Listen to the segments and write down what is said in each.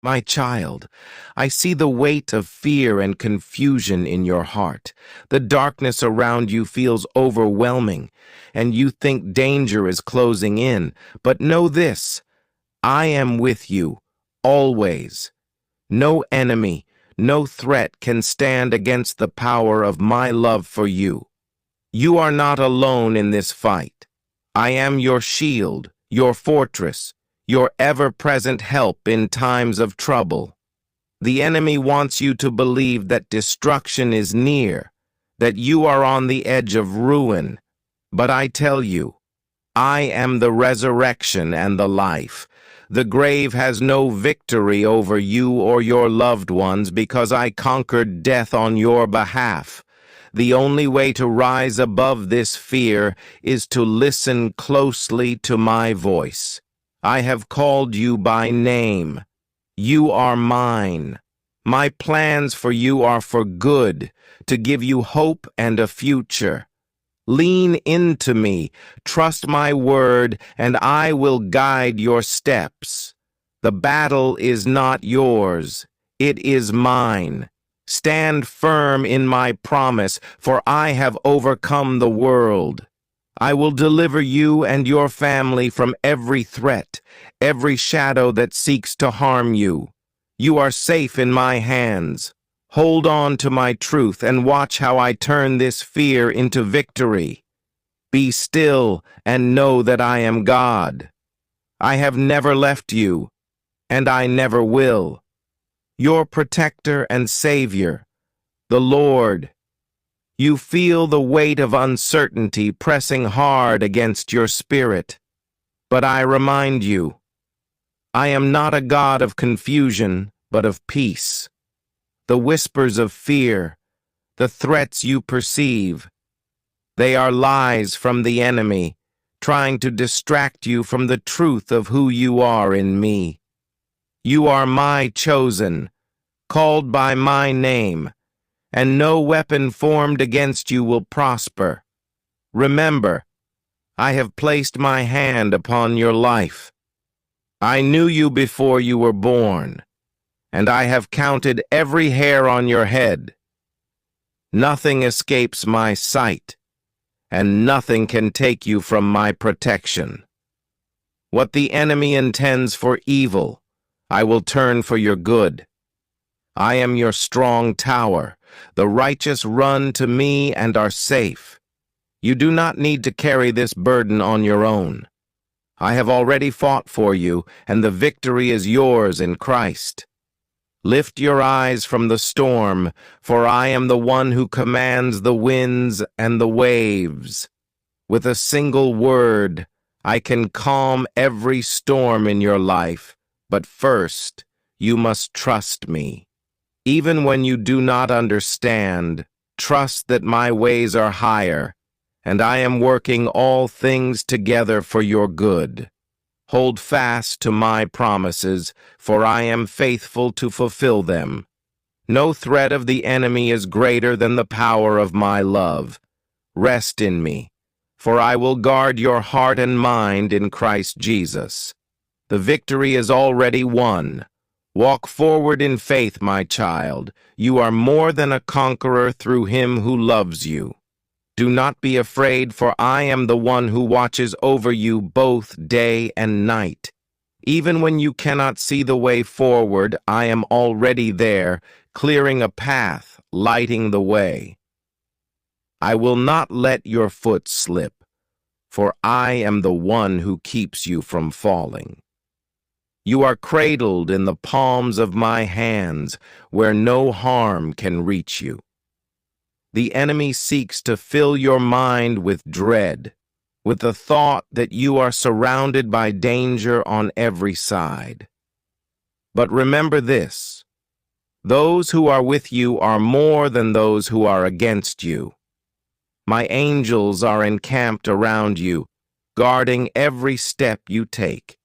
My child, I see the weight of fear and confusion in your heart. The darkness around you feels overwhelming, and you think danger is closing in. But know this, I am with you, always. No enemy, no threat can stand against the power of my love for you. You are not alone in this fight. I am your shield, your fortress, your ever-present help in times of trouble. The enemy wants you to believe that destruction is near, that you are on the edge of ruin. But I tell you, I am the resurrection and the life. The grave has no victory over you or your loved ones because I conquered death on your behalf. The only way to rise above this fear is to listen closely to my voice. I have called you by name. You are mine. My plans for you are for good, to give you hope and a future. Lean into me, trust my word, and I will guide your steps. The battle is not yours, it is mine. Stand firm in my promise, for I have overcome the world. I will deliver you and your family from every threat, every shadow that seeks to harm you. You are safe in my hands. Hold on to my truth and watch how I turn this fear into victory. Be still and know that I am God. I have never left you, and I never will. Your protector and Savior, the Lord. You feel the weight of uncertainty pressing hard against your spirit. But I remind you, I am not a God of confusion, but of peace. The whispers of fear, the threats you perceive, they are lies from the enemy, trying to distract you from the truth of who you are in me. You are my chosen, called by my name, and no weapon formed against you will prosper. Remember, I have placed my hand upon your life. I knew you before you were born, and I have counted every hair on your head. Nothing escapes my sight, and nothing can take you from my protection. What the enemy intends for evil, I will turn for your good. I am your strong tower. The righteous run to me and are safe. You do not need to carry this burden on your own. I have already fought for you, and the victory is yours in Christ. Lift your eyes from the storm, for I am the one who commands the winds and the waves. With a single word, I can calm every storm in your life, but first, you must trust me. Even when you do not understand, trust that my ways are higher, and I am working all things together for your good. Hold fast to my promises, for I am faithful to fulfill them. No threat of the enemy is greater than the power of my love. Rest in me, for I will guard your heart and mind in Christ Jesus. The victory is already won. Walk forward in faith, my child. You are more than a conqueror through him who loves you. Do not be afraid, for I am the one who watches over you both day and night. Even when you cannot see the way forward, I am already there, clearing a path, lighting the way. I will not let your foot slip, for I am the one who keeps you from falling. You are cradled in the palms of my hands, where no harm can reach you. The enemy seeks to fill your mind with dread, with the thought that you are surrounded by danger on every side. But remember this, those who are with you are more than those who are against you. My angels are encamped around you, guarding every step you take.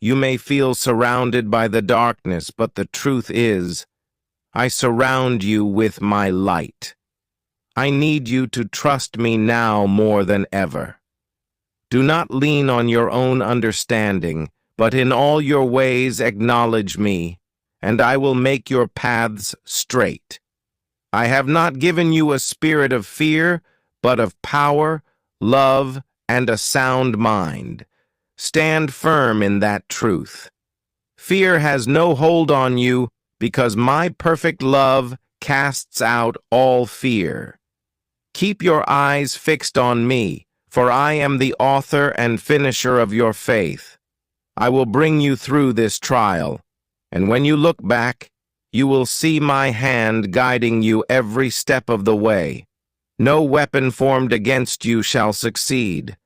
You may feel surrounded by the darkness, but the truth is, I surround you with my light. I need you to trust me now more than ever. Do not lean on your own understanding, but in all your ways acknowledge me, and I will make your paths straight. I have not given you a spirit of fear, but of power, love, and a sound mind. Stand firm in that truth. Fear has no hold on you because my perfect love casts out all fear. Keep your eyes fixed on me, for I am the author and finisher of your faith. I will bring you through this trial, and when you look back, you will see my hand guiding you every step of the way. No weapon formed against you shall succeed.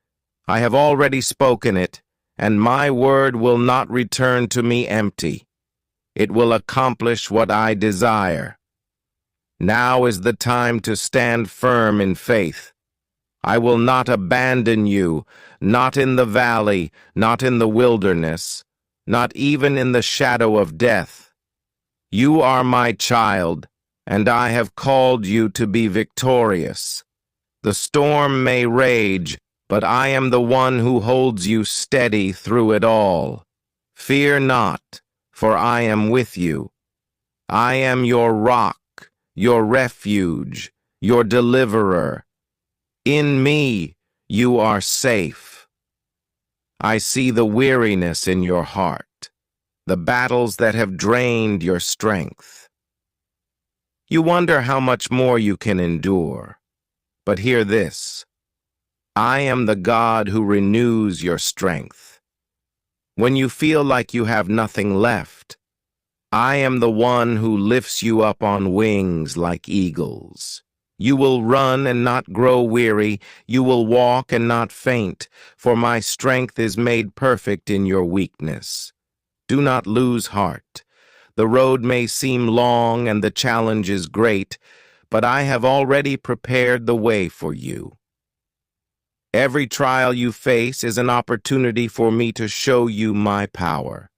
I have already spoken it, and my word will not return to me empty. It will accomplish what I desire. Now is the time to stand firm in faith. I will not abandon you, not in the valley, not in the wilderness, not even in the shadow of death. You are my child, and I have called you to be victorious. The storm may rage, but I am the one who holds you steady through it all. Fear not, for I am with you. I am your rock, your refuge, your deliverer. In me, you are safe. I see the weariness in your heart, the battles that have drained your strength. You wonder how much more you can endure. But hear this. I am the God who renews your strength. When you feel like you have nothing left, I am the one who lifts you up on wings like eagles. You will run and not grow weary. You will walk and not faint, for my strength is made perfect in your weakness. Do not lose heart. The road may seem long and the challenge is great, but I have already prepared the way for you. Every trial you face is an opportunity for me to show you my power.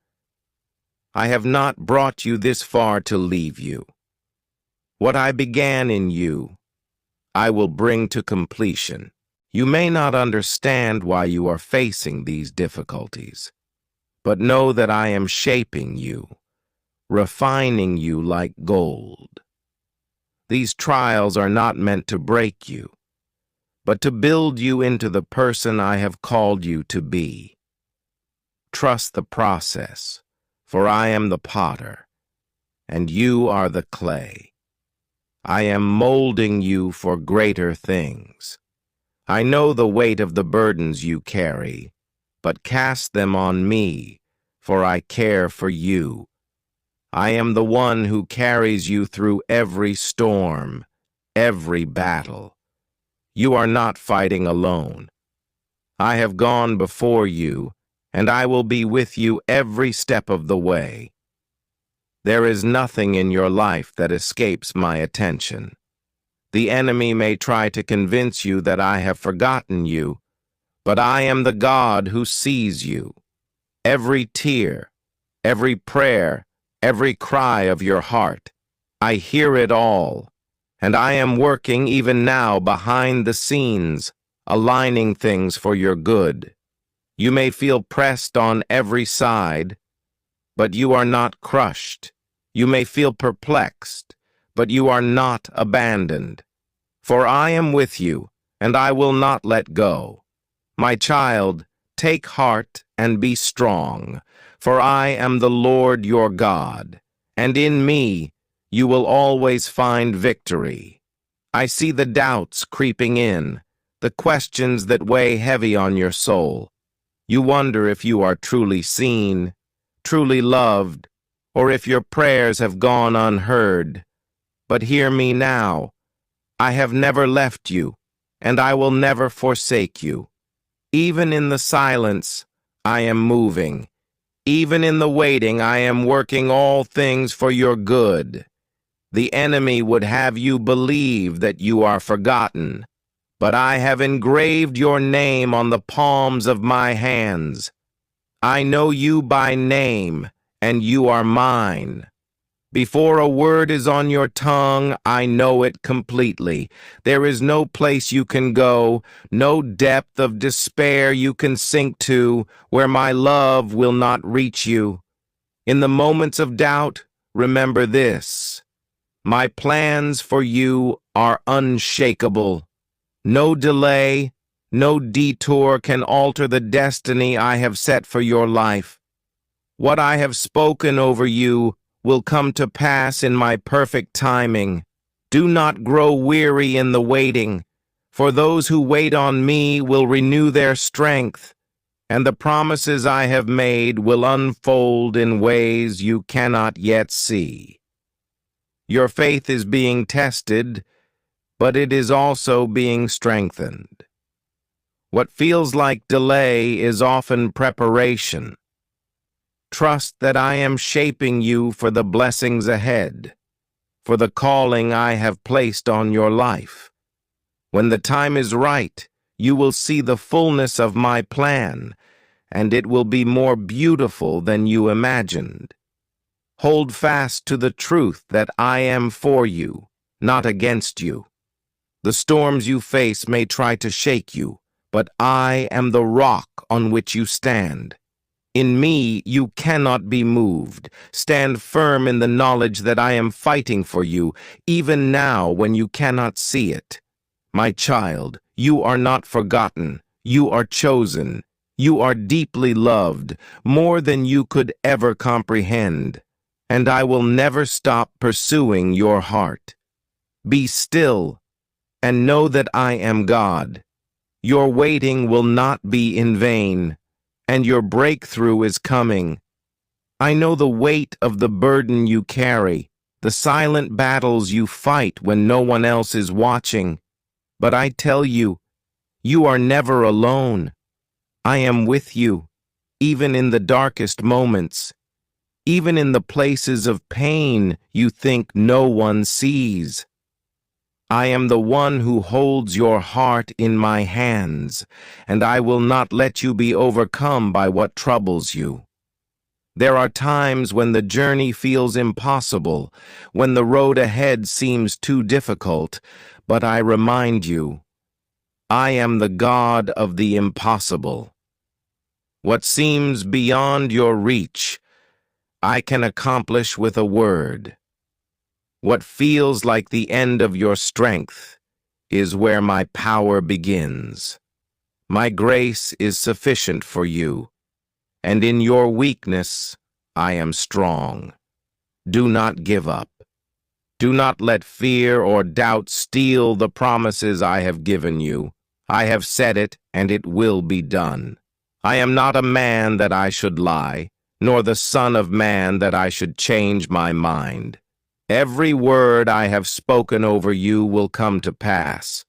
I have not brought you this far to leave you. What I began in you, I will bring to completion. You may not understand why you are facing these difficulties, but know that I am shaping you, refining you like gold. These trials are not meant to break you, but to build you into the person I have called you to be. Trust the process, for I am the potter, and you are the clay. I am molding you for greater things. I know the weight of the burdens you carry, but cast them on me, for I care for you. I am the one who carries you through every storm, every battle. You are not fighting alone. I have gone before you, and I will be with you every step of the way. There is nothing in your life that escapes my attention. The enemy may try to convince you that I have forgotten you, but I am the God who sees you. Every tear, every prayer, every cry of your heart, I hear it all, and I am working even now behind the scenes, aligning things for your good. You may feel pressed on every side, but you are not crushed. You may feel perplexed, but you are not abandoned. For I am with you, and I will not let go. My child, take heart and be strong, for I am the Lord your God, and in me you will always find victory. I see the doubts creeping in, the questions that weigh heavy on your soul. You wonder if you are truly seen, truly loved, or if your prayers have gone unheard. But hear me now. I have never left you, and I will never forsake you. Even in the silence, I am moving. Even in the waiting, I am working all things for your good. The enemy would have you believe that you are forgotten, but I have engraved your name on the palms of my hands. I know you by name, and you are mine. Before a word is on your tongue, I know it completely. There is no place you can go, no depth of despair you can sink to, where my love will not reach you. In the moments of doubt, remember this. My plans for you are unshakable. No delay, no detour can alter the destiny I have set for your life. What I have spoken over you will come to pass in my perfect timing. Do not grow weary in the waiting, for those who wait on me will renew their strength, and the promises I have made will unfold in ways you cannot yet see. Your faith is being tested, but it is also being strengthened. What feels like delay is often preparation. Trust that I am shaping you for the blessings ahead, for the calling I have placed on your life. When the time is right, you will see the fullness of my plan, and it will be more beautiful than you imagined. Hold fast to the truth that I am for you, not against you. The storms you face may try to shake you, but I am the rock on which you stand. In me you cannot be moved. Stand firm in the knowledge that I am fighting for you, even now when you cannot see it. My child, you are not forgotten. You are chosen. You are deeply loved, more than you could ever comprehend. And I will never stop pursuing your heart. Be still and know that I am God. Your waiting will not be in vain, and your breakthrough is coming. I know the weight of the burden you carry, the silent battles you fight when no one else is watching. But I tell you, you are never alone. I am with you, even in the darkest moments, even in the places of pain you think no one sees. I am the one who holds your heart in my hands, and I will not let you be overcome by what troubles you. There are times when the journey feels impossible, when the road ahead seems too difficult, but I remind you, I am the God of the impossible. What seems beyond your reach, I can accomplish with a word. What feels like the end of your strength is where my power begins. My grace is sufficient for you, and in your weakness I am strong. Do not give up. Do not let fear or doubt steal the promises I have given you. I have said it, and it will be done. I am not a man that I should lie, nor the son of man that I should change my mind. Every word I have spoken over you will come to pass.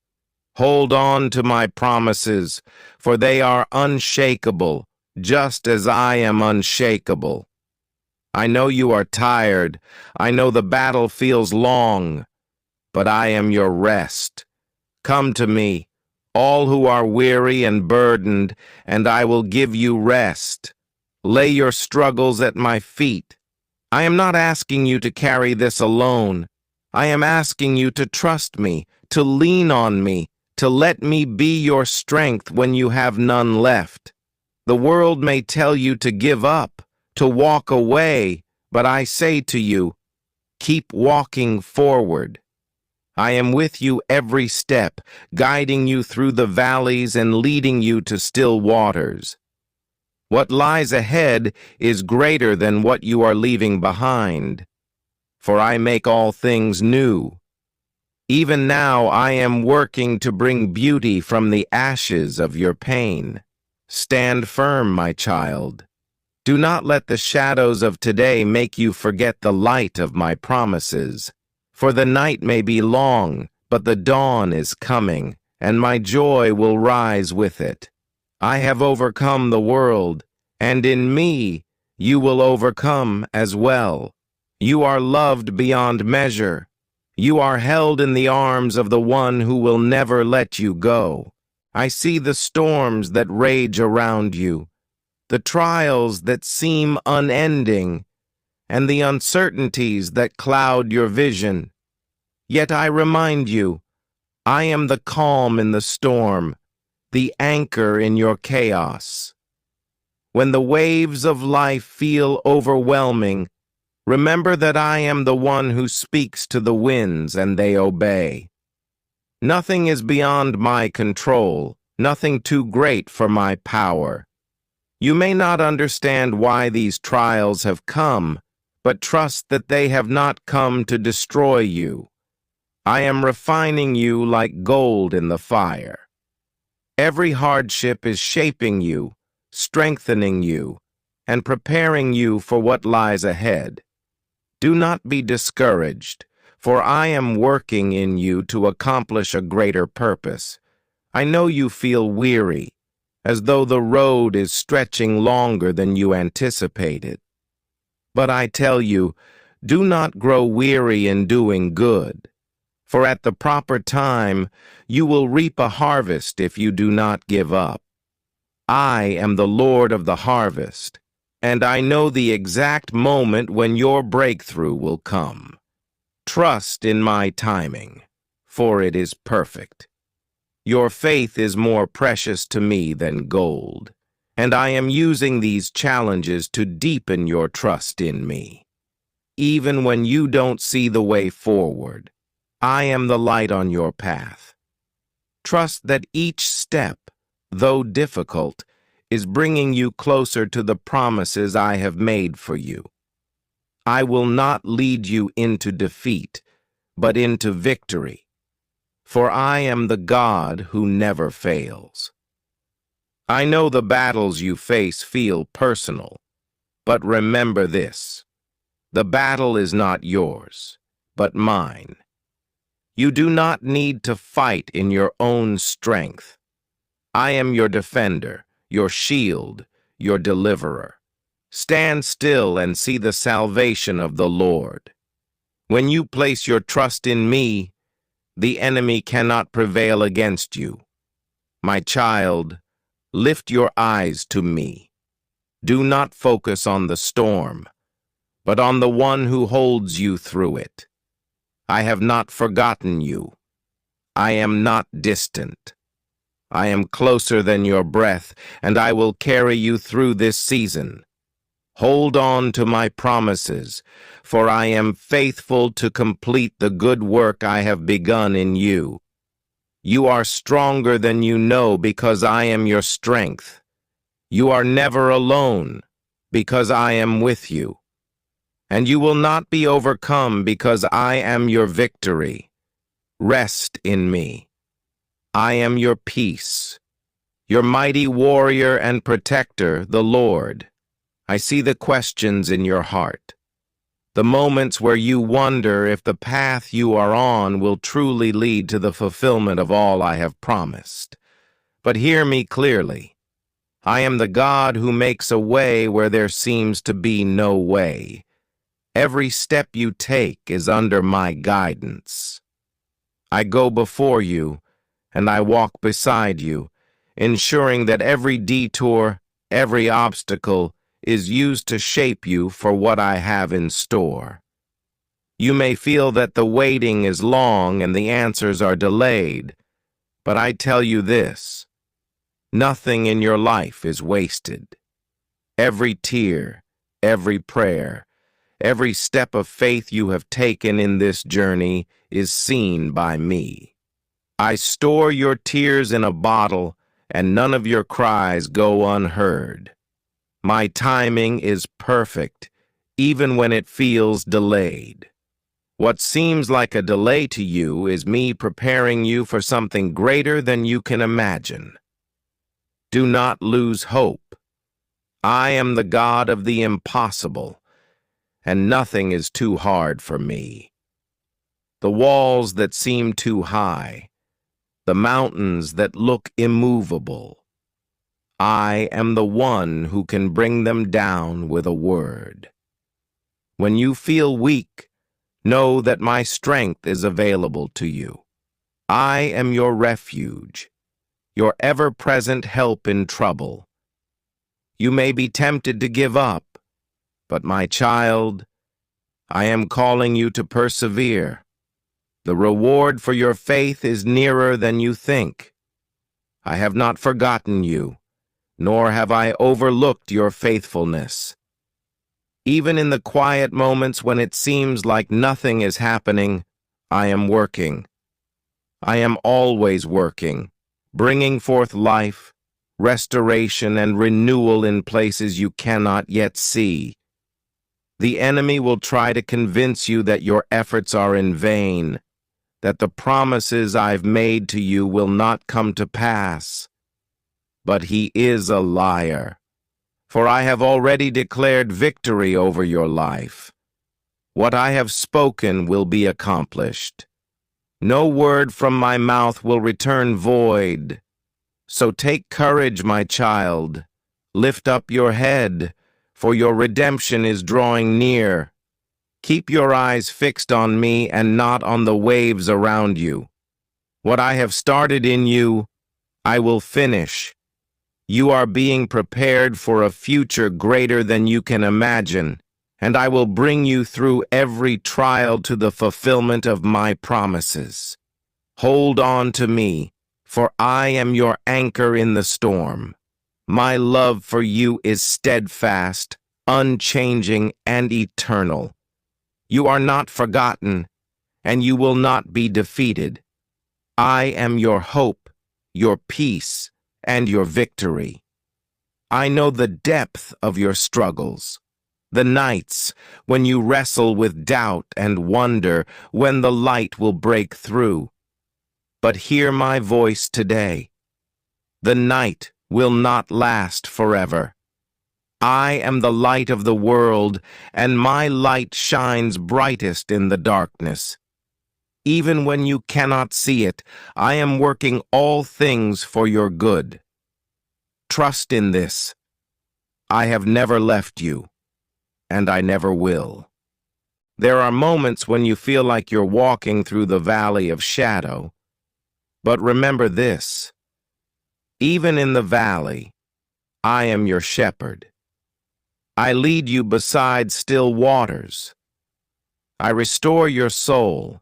Hold on to my promises, for they are unshakable, just as I am unshakable. I know you are tired. I know the battle feels long, but I am your rest. Come to me, all who are weary and burdened, and I will give you rest. Lay your struggles at my feet. I am not asking you to carry this alone. I am asking you to trust me, to lean on me, to let me be your strength when you have none left. The world may tell you to give up, to walk away, but I say to you, keep walking forward. I am with you every step, guiding you through the valleys and leading you to still waters. What lies ahead is greater than what you are leaving behind, for I make all things new. Even now I am working to bring beauty from the ashes of your pain. Stand firm, my child. Do not let the shadows of today make you forget the light of my promises. For the night may be long, but the dawn is coming, and my joy will rise with it. I have overcome the world, and in me you will overcome as well. You are loved beyond measure. You are held in the arms of the one who will never let you go. I see the storms that rage around you, the trials that seem unending, and the uncertainties that cloud your vision. Yet I remind you, I am the calm in the storm, the anchor in your chaos. When the waves of life feel overwhelming, Remember that I am the one who speaks to the winds and they obey. Nothing is beyond my control, nothing too great for my power. You may not understand why these trials have come, but trust that they have not come to destroy you. I am refining you like gold in the fire. Every hardship is shaping you, strengthening you, and preparing you for what lies ahead. Do not be discouraged, for I am working in you to accomplish a greater purpose. I know you feel weary, as though the road is stretching longer than you anticipated. But I tell you, do not grow weary in doing good, for at the proper time you will reap a harvest if you do not give up. I am the Lord of the harvest, and I know the exact moment when your breakthrough will come. Trust in my timing, for it is perfect. Your faith is more precious to me than gold, and I am using these challenges to deepen your trust in me. Even when you don't see the way forward, I am the light on your path. Trust that each step, though difficult, is bringing you closer to the promises I have made for you. I will not lead you into defeat, but into victory. For I am the God who never fails. I know the battles you face feel personal, but remember this: the battle is not yours, but mine. You do not need to fight in your own strength. I am your defender, your shield, your deliverer. Stand still and see the salvation of the Lord. When you place your trust in me, the enemy cannot prevail against you. My child, lift your eyes to me. Do not focus on the storm, but on the one who holds you through it. I have not forgotten you. I am not distant. I am closer than your breath, and I will carry you through this season. Hold on to my promises, for I am faithful to complete the good work I have begun in you. You are stronger than you know because I am your strength. You are never alone because I am with you. And you will not be overcome because I am your victory. Rest in me. I am your peace, your mighty warrior and protector, the Lord. I see the questions in your heart, the moments where you wonder if the path you are on will truly lead to the fulfillment of all I have promised. But hear me clearly. I am the God who makes a way where there seems to be no way. Every step you take is under my guidance. I go before you, and I walk beside you, ensuring that every detour, every obstacle, is used to shape you for what I have in store. You may feel that the waiting is long and the answers are delayed, but I tell you this: nothing in your life is wasted. Every tear, every prayer, every step of faith you have taken in this journey is seen by me. I store your tears in a bottle, and none of your cries go unheard. My timing is perfect, even when it feels delayed. What seems like a delay to you is me preparing you for something greater than you can imagine. Do not lose hope. I am the God of the impossible, and nothing is too hard for me. The walls that seem too high, the mountains that look immovable, I am the one who can bring them down with a word. When you feel weak, know that my strength is available to you. I am your refuge, your ever-present help in trouble. You may be tempted to give up, but my child, I am calling you to persevere. The reward for your faith is nearer than you think. I have not forgotten you, nor have I overlooked your faithfulness. Even in the quiet moments when it seems like nothing is happening, I am working. I am always working, bringing forth life, restoration, and renewal in places you cannot yet see. The enemy will try to convince you that your efforts are in vain, that the promises I've made to you will not come to pass. But he is a liar, for I have already declared victory over your life. What I have spoken will be accomplished. No word from my mouth will return void. So take courage, my child. Lift up your head, for your redemption is drawing near. Keep your eyes fixed on me and not on the waves around you. What I have started in you, I will finish. You are being prepared for a future greater than you can imagine, and I will bring you through every trial to the fulfillment of my promises. Hold on to me, for I am your anchor in the storm. My love for you is steadfast, unchanging, and eternal. You are not forgotten, and you will not be defeated. I am your hope, your peace, and your victory. I know the depth of your struggles, the nights when you wrestle with doubt and wonder when the light will break through. But hear my voice today. The night will not last forever. I am the light of the world, and my light shines brightest in the darkness. Even when you cannot see it, I am working all things for your good. Trust in this. I have never left you, and I never will. There are moments when you feel like you're walking through the valley of shadow, but remember this. Even in the valley, I am your shepherd. I lead you beside still waters. I restore your soul,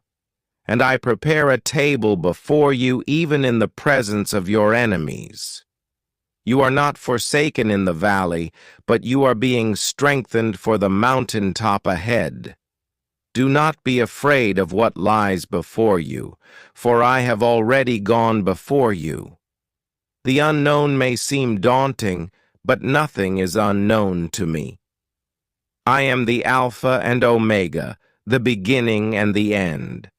and I prepare a table before you even in the presence of your enemies. You are not forsaken in the valley, but you are being strengthened for the mountaintop ahead. Do not be afraid of what lies before you, for I have already gone before you. The unknown may seem daunting, but nothing is unknown to me. I am the Alpha and Omega, the beginning and the end.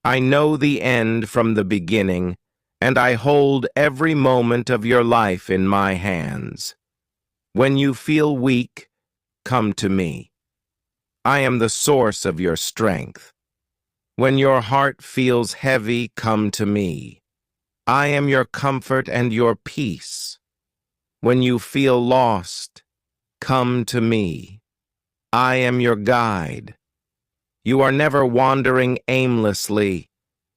I know the end from the beginning, and I hold every moment of your life in my hands. When you feel weak, come to me. I am the source of your strength. When your heart feels heavy, come to me. I am your comfort and your peace. When you feel lost, come to me. I am your guide. You are never wandering aimlessly,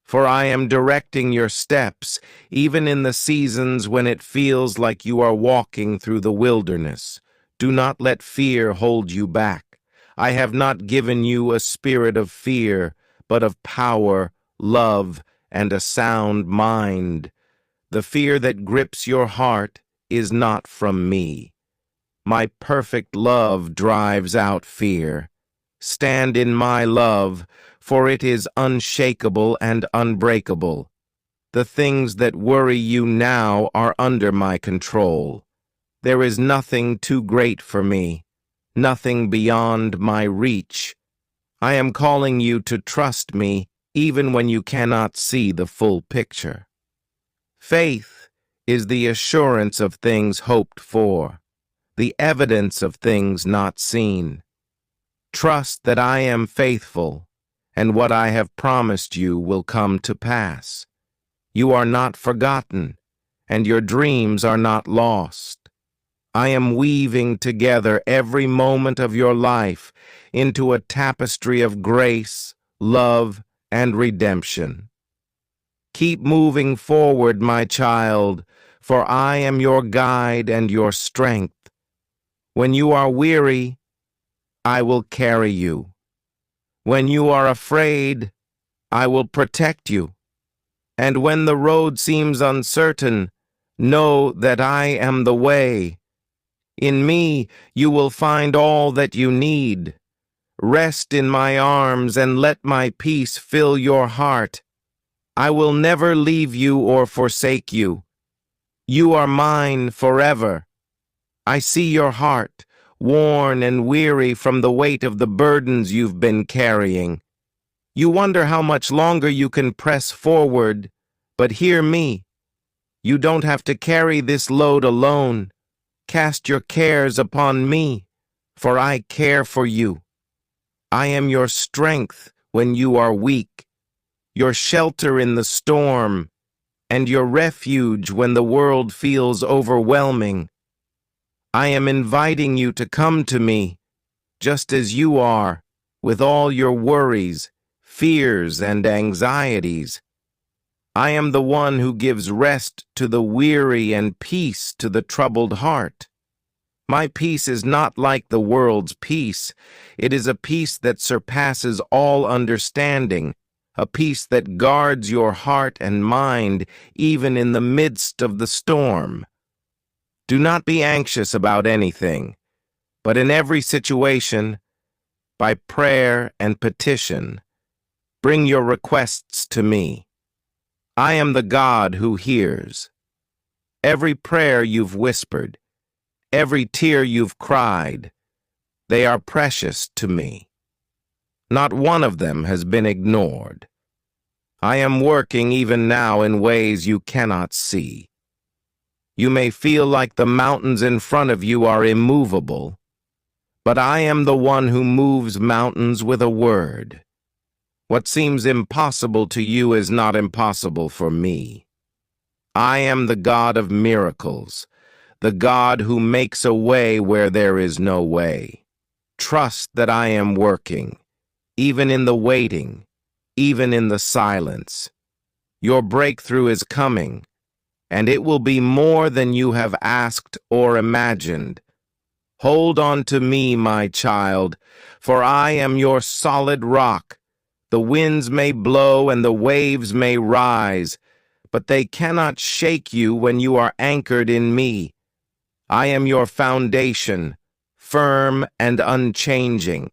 for I am directing your steps, even in the seasons when it feels like you are walking through the wilderness. Do not let fear hold you back. I have not given you a spirit of fear, but of power, love, and a sound mind. The fear that grips your heart is not from me. My perfect love drives out fear. Stand in my love, for it is unshakable and unbreakable. The things that worry you now are under my control. There is nothing too great for me, nothing beyond my reach. I am calling you to trust me even when you cannot see the full picture. Faith is the assurance of things hoped for, the evidence of things not seen. Trust that I am faithful, and what I have promised you will come to pass. You are not forgotten, and your dreams are not lost. I am weaving together every moment of your life into a tapestry of grace, love, and redemption. Keep moving forward, my child, for I am your guide and your strength. When you are weary, I will carry you. When you are afraid, I will protect you. And when the road seems uncertain, know that I am the way. In me you will find all that you need. Rest in my arms and let my peace fill your heart. I will never leave you or forsake you. You are mine forever. I see your heart, worn and weary from the weight of the burdens you've been carrying. You wonder how much longer you can press forward, but hear me. You don't have to carry this load alone. Cast your cares upon me, for I care for you. I am your strength when you are weak, your shelter in the storm, and your refuge when the world feels overwhelming. I am inviting you to come to me, just as you are, with all your worries, fears, and anxieties. I am the one who gives rest to the weary and peace to the troubled heart. My peace is not like the world's peace. It is a peace that surpasses all understanding, a peace that guards your heart and mind even in the midst of the storm. Do not be anxious about anything, but in every situation, by prayer and petition, bring your requests to me. I am the God who hears. Every prayer you've whispered, every tear you've cried, they are precious to me. Not one of them has been ignored. I am working even now in ways you cannot see. You may feel like the mountains in front of you are immovable, but I am the one who moves mountains with a word. What seems impossible to you is not impossible for me. I am the God of miracles, the God who makes a way where there is no way. Trust that I am working, even in the waiting, even in the silence. Your breakthrough is coming, and it will be more than you have asked or imagined. Hold on to me, my child, for I am your solid rock. The winds may blow and the waves may rise, but they cannot shake you when you are anchored in me. I am your foundation, firm and unchanging.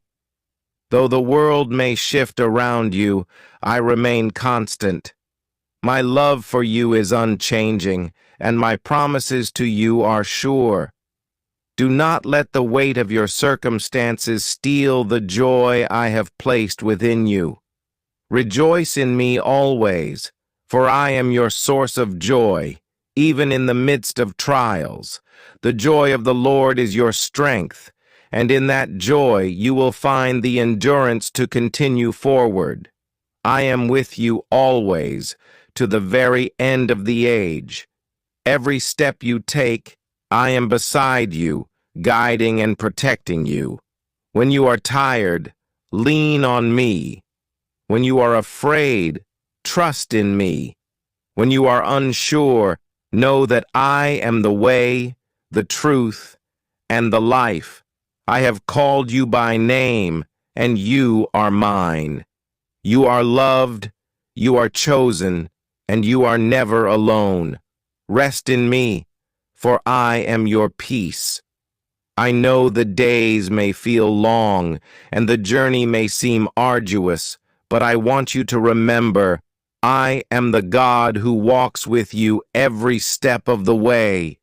Though the world may shift around you, I remain constant. My love for you is unchanging, and my promises to you are sure. Do not let the weight of your circumstances steal the joy I have placed within you. Rejoice in me always, for I am your source of joy, even in the midst of trials. The joy of the Lord is your strength, and in that joy you will find the endurance to continue forward. I am with you always, to the very end of the age. Every step you take, I am beside you, guiding and protecting you. When you are tired, lean on me. When you are afraid, trust in me. When you are unsure, know that I am the way, the truth, and the life. I have called you by name, and you are mine. You are loved, you are chosen, and you are never alone. Rest in me, for I am your peace. I know the days may feel long, and the journey may seem arduous, but I want you to remember, I am the God who walks with you every step of the way.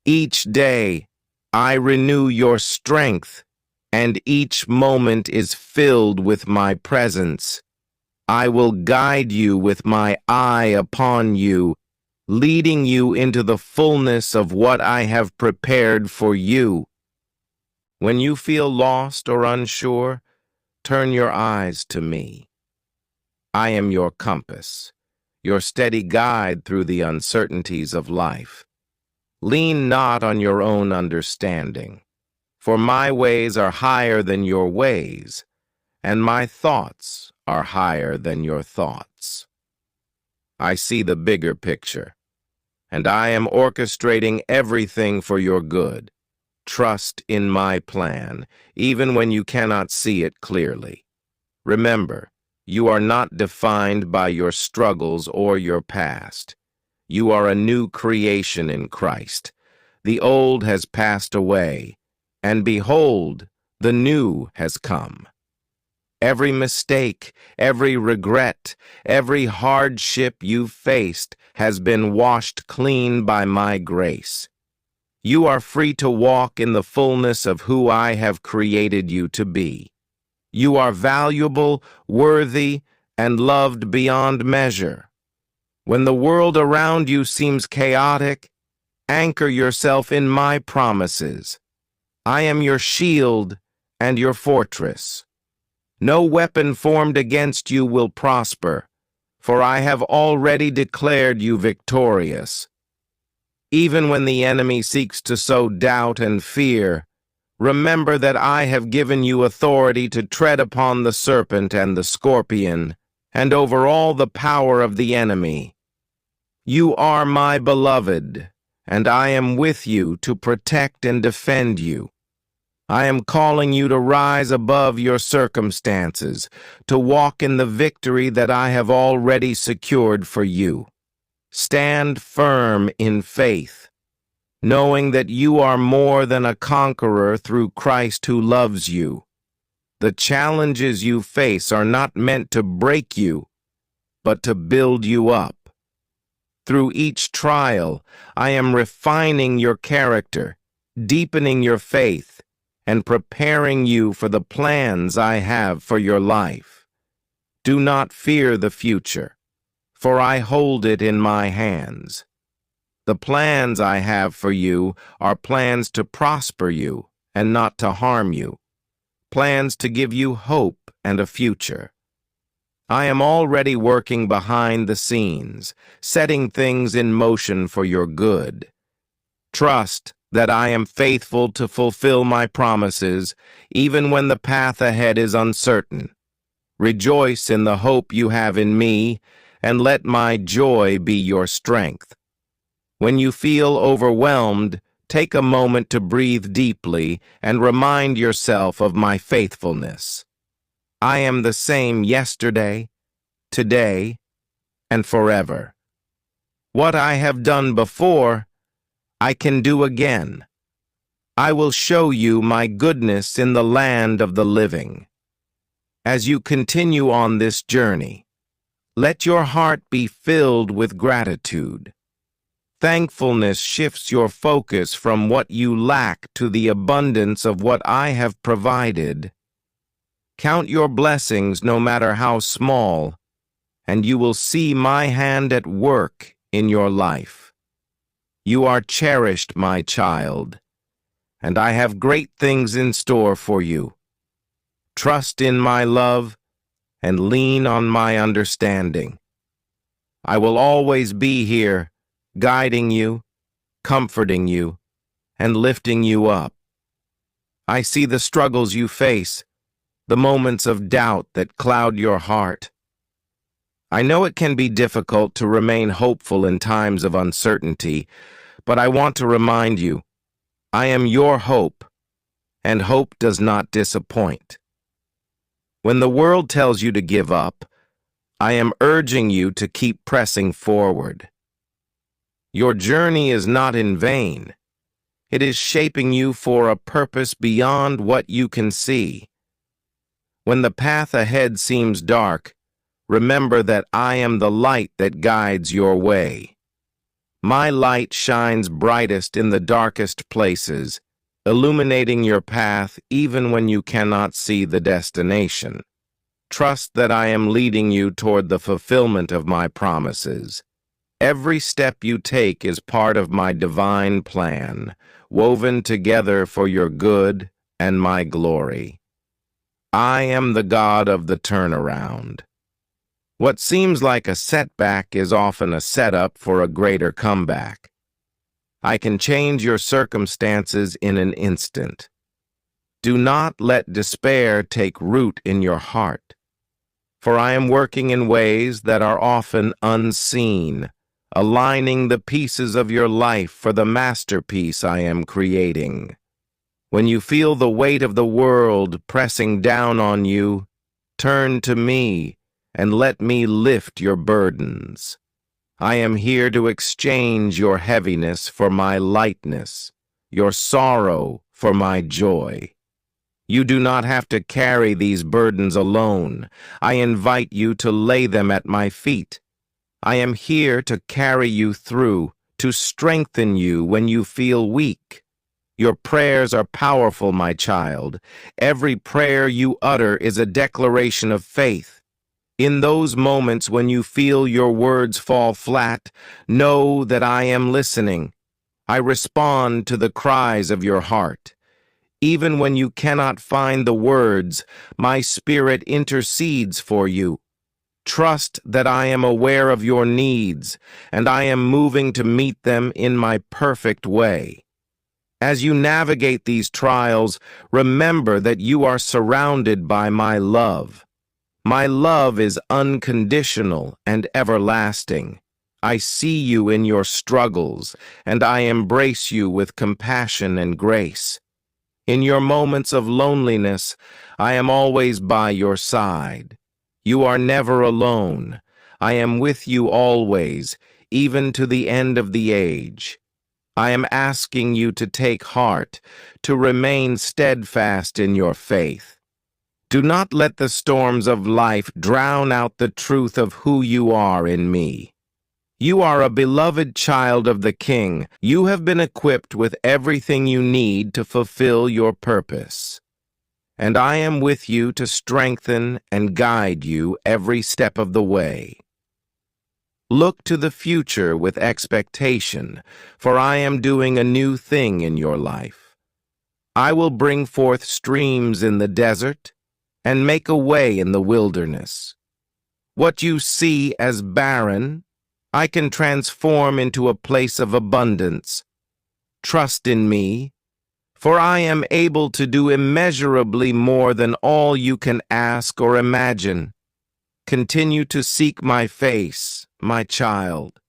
Each day, I renew your strength, and each moment is filled with my presence. I will guide you with my eye upon you, leading you into the fullness of what I have prepared for you. When you feel lost or unsure, turn your eyes to me. I am your compass, your steady guide through the uncertainties of life. Lean not on your own understanding, for my ways are higher than your ways, and my thoughts are higher than your thoughts. I see the bigger picture, and I am orchestrating everything for your good. Trust in my plan, even when you cannot see it clearly. Remember, you are not defined by your struggles or your past. You are a new creation in Christ. The old has passed away, and behold, the new has come. Every mistake, every regret, every hardship you've faced has been washed clean by my grace. You are free to walk in the fullness of who I have created you to be. You are valuable, worthy, and loved beyond measure. When the world around you seems chaotic, anchor yourself in my promises. I am your shield and your fortress. No weapon formed against you will prosper, for I have already declared you victorious. Even when the enemy seeks to sow doubt and fear, remember that I have given you authority to tread upon the serpent and the scorpion, and over all the power of the enemy. You are my beloved, and I am with you to protect and defend you. I am calling you to rise above your circumstances, to walk in the victory that I have already secured for you. Stand firm in faith, knowing that you are more than a conqueror through Christ who loves you. The challenges you face are not meant to break you, but to build you up. Through each trial, I am refining your character, deepening your faith, and preparing you for the plans I have for your life. Do not fear the future, for I hold it in my hands. The plans I have for you are plans to prosper you and not to harm you, plans to give you hope and a future. I am already working behind the scenes, setting things in motion for your good. Trust that I am faithful to fulfill my promises, even when the path ahead is uncertain. Rejoice in the hope you have in me, and let my joy be your strength. When you feel overwhelmed, take a moment to breathe deeply and remind yourself of my faithfulness. I am the same yesterday, today, and forever. What I have done before, I can do again. I will show you my goodness in the land of the living. As you continue on this journey, let your heart be filled with gratitude. Thankfulness shifts your focus from what you lack to the abundance of what I have provided. Count your blessings no matter how small, and you will see my hand at work in your life. You are cherished, my child, and I have great things in store for you. Trust in my love and lean on my understanding. I will always be here, guiding you, comforting you, and lifting you up. I see the struggles you face, the moments of doubt that cloud your heart. I know it can be difficult to remain hopeful in times of uncertainty, but I want to remind you, I am your hope, and hope does not disappoint. When the world tells you to give up, I am urging you to keep pressing forward. Your journey is not in vain. It is shaping you for a purpose beyond what you can see. When the path ahead seems dark, remember that I am the light that guides your way. My light shines brightest in the darkest places, illuminating your path even when you cannot see the destination. Trust that I am leading you toward the fulfillment of my promises. Every step you take is part of my divine plan, woven together for your good and my glory. I am the God of the turnaround. What seems like a setback is often a setup for a greater comeback. I can change your circumstances in an instant. Do not let despair take root in your heart, for I am working in ways that are often unseen, aligning the pieces of your life for the masterpiece I am creating. When you feel the weight of the world pressing down on you, turn to me and let me lift your burdens. I am here to exchange your heaviness for my lightness, your sorrow for my joy. You do not have to carry these burdens alone. I invite you to lay them at my feet. I am here to carry you through, to strengthen you when you feel weak. Your prayers are powerful, my child. Every prayer you utter is a declaration of faith. In those moments when you feel your words fall flat, know that I am listening. I respond to the cries of your heart. Even when you cannot find the words, my spirit intercedes for you. Trust that I am aware of your needs, and I am moving to meet them in my perfect way. As you navigate these trials, remember that you are surrounded by my love. My love is unconditional and everlasting. I see you in your struggles, and I embrace you with compassion and grace. In your moments of loneliness, I am always by your side. You are never alone. I am with you always, even to the end of the age. I am asking you to take heart, to remain steadfast in your faith. Do not let the storms of life drown out the truth of who you are in me. You are a beloved child of the King. You have been equipped with everything you need to fulfill your purpose. And I am with you to strengthen and guide you every step of the way. Look to the future with expectation, for I am doing a new thing in your life. I will bring forth streams in the desert and make a way in the wilderness. What you see as barren, I can transform into a place of abundance. Trust in me, for I am able to do immeasurably more than all you can ask or imagine. Continue to seek my face, my child.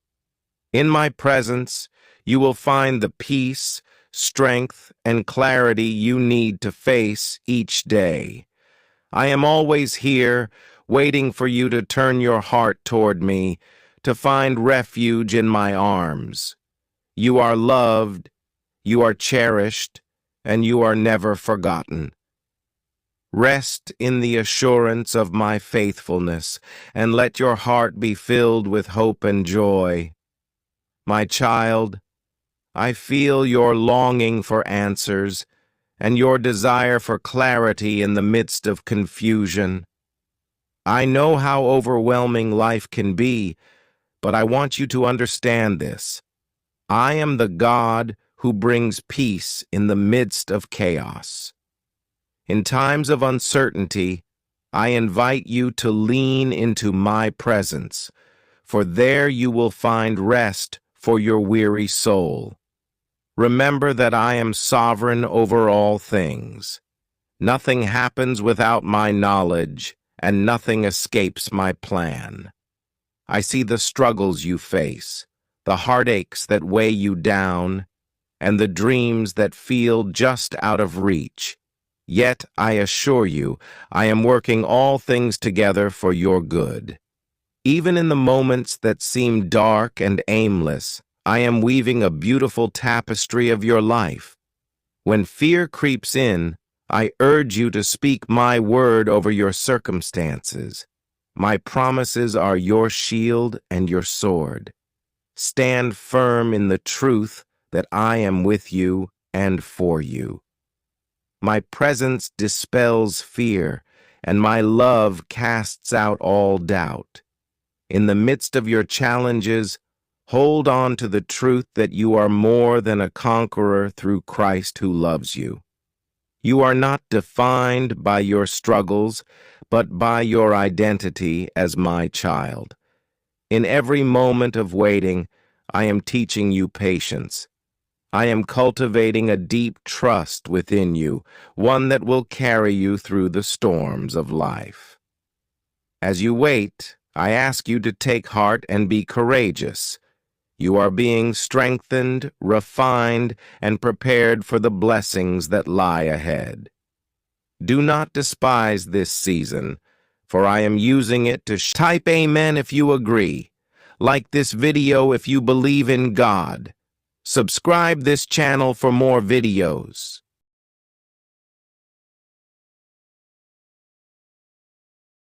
In my presence, you will find the peace, strength, and clarity you need to face each day. I am always here, waiting for you to turn your heart toward me, to find refuge in my arms. You are loved, you are cherished, and you are never forgotten. Rest in the assurance of my faithfulness, and let your heart be filled with hope and joy. My child, I feel your longing for answers, and your desire for clarity in the midst of confusion. I know how overwhelming life can be, but I want you to understand this. I am the God who brings peace in the midst of chaos. In times of uncertainty, I invite you to lean into my presence, for there you will find rest for your weary soul. Remember that I am sovereign over all things. Nothing happens without my knowledge, and nothing escapes my plan. I see the struggles you face, the heartaches that weigh you down, and the dreams that feel just out of reach. Yet, I assure you, I am working all things together for your good. Even in the moments that seem dark and aimless, I am weaving a beautiful tapestry of your life. When fear creeps in, I urge you to speak my word over your circumstances. My promises are your shield and your sword. Stand firm in the truth that I am with you and for you. My presence dispels fear, and my love casts out all doubt. In the midst of your challenges, hold on to the truth that you are more than a conqueror through Christ who loves you. You are not defined by your struggles, but by your identity as my child. In every moment of waiting, I am teaching you patience. I am cultivating a deep trust within you, one that will carry you through the storms of life. As you wait, I ask you to take heart and be courageous. You are being strengthened, refined, and prepared for the blessings that lie ahead. Do not despise this season, for I am using it to type amen if you agree. Like this video if you believe in God. Subscribe this channel for more videos.